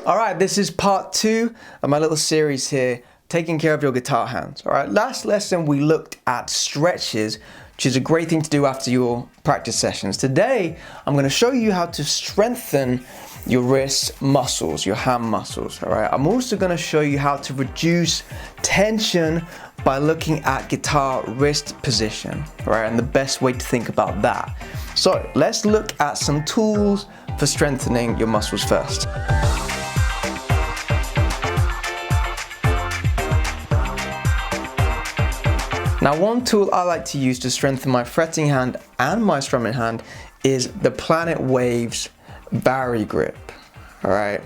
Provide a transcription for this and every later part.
All right, this is part 2 of my little series here, taking care of your guitar hands. All right, last lesson we looked at stretches, which is a great thing to do after your practice sessions. Today, I'm going to show you how to strengthen your wrist muscles, your hand muscles. All right, I'm also going to show you how to reduce tension by looking at guitar wrist position, all right, and the best way to think about that. So let's look at some tools for strengthening your muscles first. Now, one tool I like to use to strengthen my fretting hand and my strumming hand is the Planet Waves Barre Grip. All right,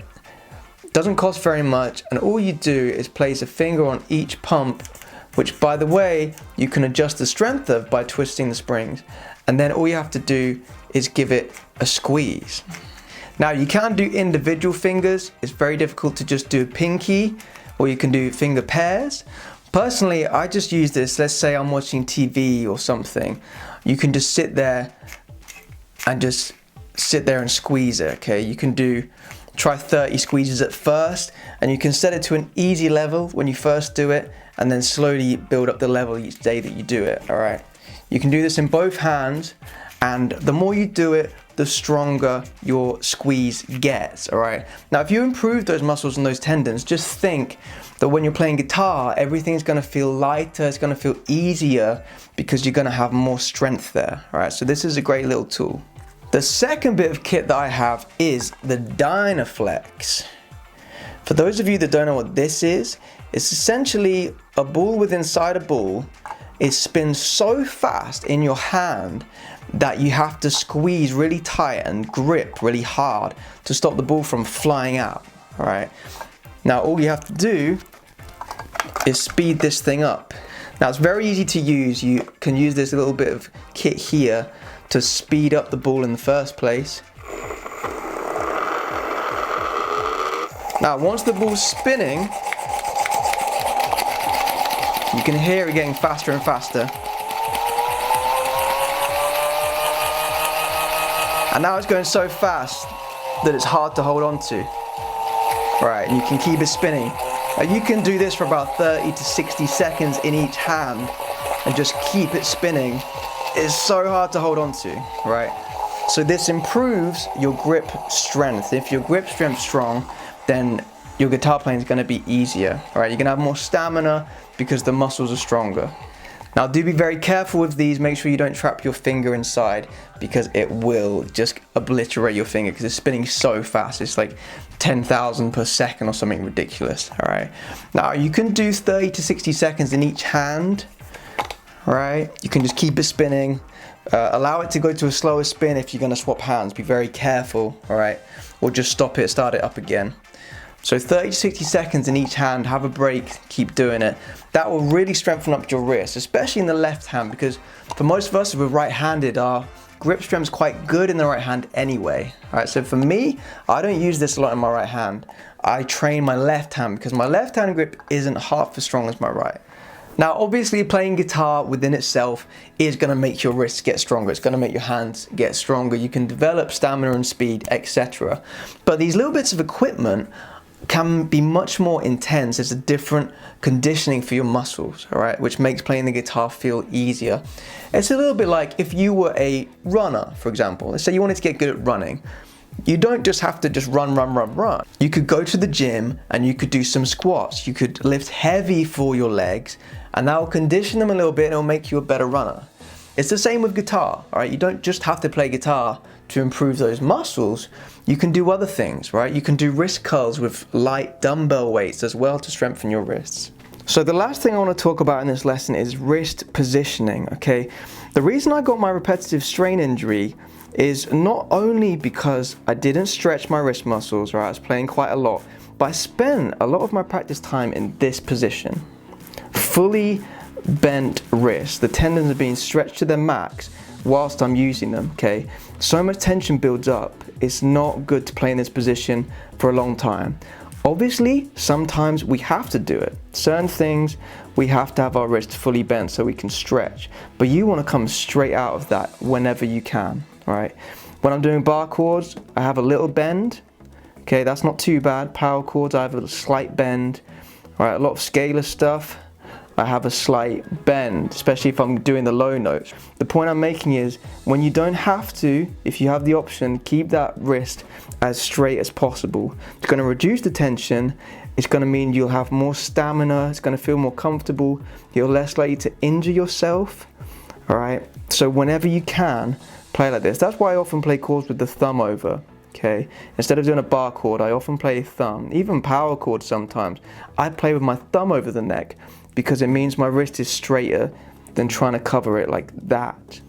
doesn't cost very much, and all you do is place a finger on each pump, which, by the way, you can adjust the strength of by twisting the springs, and then all you have to do is give it a squeeze. Now, you can do individual fingers. It's very difficult to just do a pinky, or you can do finger pairs. Personally, I just use this. Let's say I'm watching TV or something. You can just sit there and squeeze it, okay? You can try 30 squeezes at first, and you can set it to an easy level when you first do it, and then slowly build up the level each day that you do it, all right? You can do this in both hands, and the more you do it, the stronger your squeeze gets, all right? Now, if you improve those muscles and those tendons, just think that when you're playing guitar, everything's gonna feel lighter, it's gonna feel easier because you're gonna have more strength there, all right? So this is a great little tool. The second bit of kit that I have is the Dynaflex. For those of you that don't know what this is, it's essentially a ball within inside a ball. It spins so fast in your hand that you have to squeeze really tight and grip really hard to stop the ball from flying out, all right? Now, all you have to do is speed this thing up. Now, it's very easy to use. You can use this little bit of kit here to speed up the ball in the first place. Now, once the ball's spinning, you can hear it getting faster and faster. And now it's going so fast that it's hard to hold on to. Right, and you can keep it spinning. Now, you can do this for about 30 to 60 seconds in each hand and just keep it spinning. It's so hard to hold on to, right? So this improves your grip strength. If your grip strength's strong, then your guitar playing is going to be easier, all right? You're going to have more stamina because the muscles are stronger. Now, do be very careful with these. Make sure you don't trap your finger inside because it will just obliterate your finger because it's spinning so fast. It's like 10,000 per second or something ridiculous, all right? Now, you can do 30 to 60 seconds in each hand, all right? You can just keep it spinning. Allow it to go to a slower spin if you're going to swap hands. Be very careful, all right? Or just stop it, start it up again. So 30 to 60 seconds in each hand, have a break, keep doing it. That will really strengthen up your wrist, especially in the left hand, because for most of us who are right-handed, our grip strength is quite good in the right hand anyway. All right, so for me, I don't use this a lot in my right hand. I train my left hand because my left hand grip isn't half as strong as my right. Now, obviously, playing guitar within itself is going to make your wrists get stronger. It's going to make your hands get stronger. You can develop stamina and speed, etc. But these little bits of equipment can be much more intense. It's a different conditioning for your muscles, all right, which makes playing the guitar feel easier. It's a little bit like if you were a runner, for example. Let's say you wanted to get good at running. You don't just have to just run. You could go to the gym and you could do some squats. You could lift heavy for your legs, and that will condition them a little bit and it'll make you a better runner. It's the same with guitar, all right? You don't just have to play guitar to improve those muscles. You can do other things, right? You can do wrist curls with light dumbbell weights as well to strengthen your wrists. So the last thing I want to talk about in this lesson is wrist positioning, okay? The reason I got my repetitive strain injury is not only because I didn't stretch my wrist muscles, right? I was playing quite a lot, but I spent a lot of my practice time in this position. Fully bent wrist. The tendons are being stretched to their max whilst I'm using them, okay? So much tension builds up. It's not good to play in this position for a long time. Obviously, sometimes we have to do it. Certain things, we have to have our wrists fully bent so we can stretch. But you want to come straight out of that whenever you can, right? When I'm doing bar chords, I have a little bend, Okay, that's not too bad. Power chords, I have a slight bend. All right, a lot of scalar stuff, I have a slight bend, especially if I'm doing the low notes. The point I'm making is, when you don't have to, if you have the option, keep that wrist as straight as possible. It's going to reduce the tension. It's going to mean you'll have more stamina. It's going to feel more comfortable. You're less likely to injure yourself. All right. So whenever you can, play like this. That's why I often play chords with the thumb over. Okay. Instead of doing a bar chord, I often play thumb. Even power chords sometimes. I play with my thumb over the neck because it means my wrist is straighter than trying to cover it like that.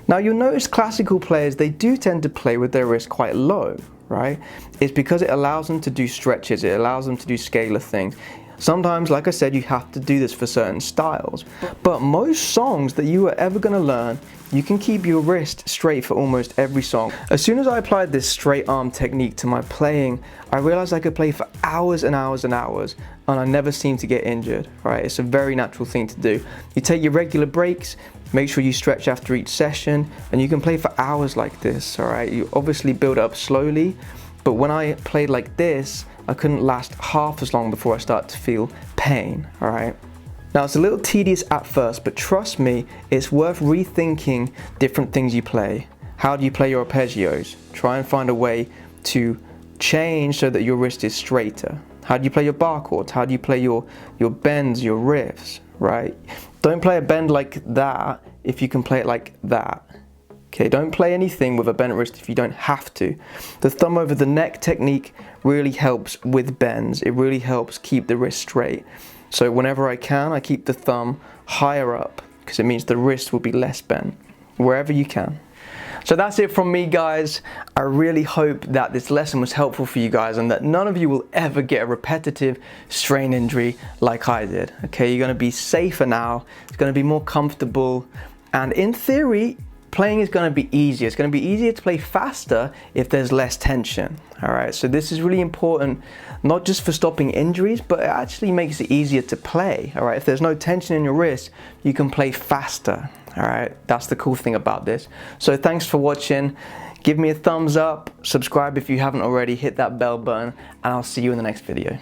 Now you'll notice classical players, they do tend to play with their wrist quite low, right? It's because it allows them to do stretches, it allows them to do scalar things. Sometimes, like I said, you have to do this for certain styles. But most songs that you are ever going to learn, you can keep your wrist straight for almost every song. As soon as I applied this straight arm technique to my playing, I realized I could play for hours and hours and hours, and I never seemed to get injured, right? It's a very natural thing to do. You take your regular breaks, make sure you stretch after each session, and you can play for hours like this, all right? You obviously build up slowly, but when I played like this, I couldn't last half as long before I started to feel pain, all right? Now it's a little tedious at first, but trust me, it's worth rethinking different things you play. How do you play your arpeggios? Try and find a way to change so that your wrist is straighter. How do you play your bar chords? How do you play your bends, your riffs, right? Don't play a bend like that if you can play it like that. Okay, don't play anything with a bent wrist if you don't have to. The thumb over the neck technique really helps with bends. It really helps keep the wrist straight. So whenever I can, I keep the thumb higher up because it means the wrist will be less bent, wherever you can. So that's it from me, guys. I really hope that this lesson was helpful for you guys and that none of you will ever get a repetitive strain injury like I did. Okay, you're gonna be safer now. It's gonna be more comfortable. And in theory, playing is going to be easier. It's going to be easier to play faster if there's less tension. All right, so this is really important, not just for stopping injuries, but it actually makes it easier to play. All right, if there's no tension in your wrist, you can play faster. All right, that's the cool thing about this. So thanks for watching. Give me a thumbs up, subscribe if you haven't already, hit that bell button, and I'll see you in the next video.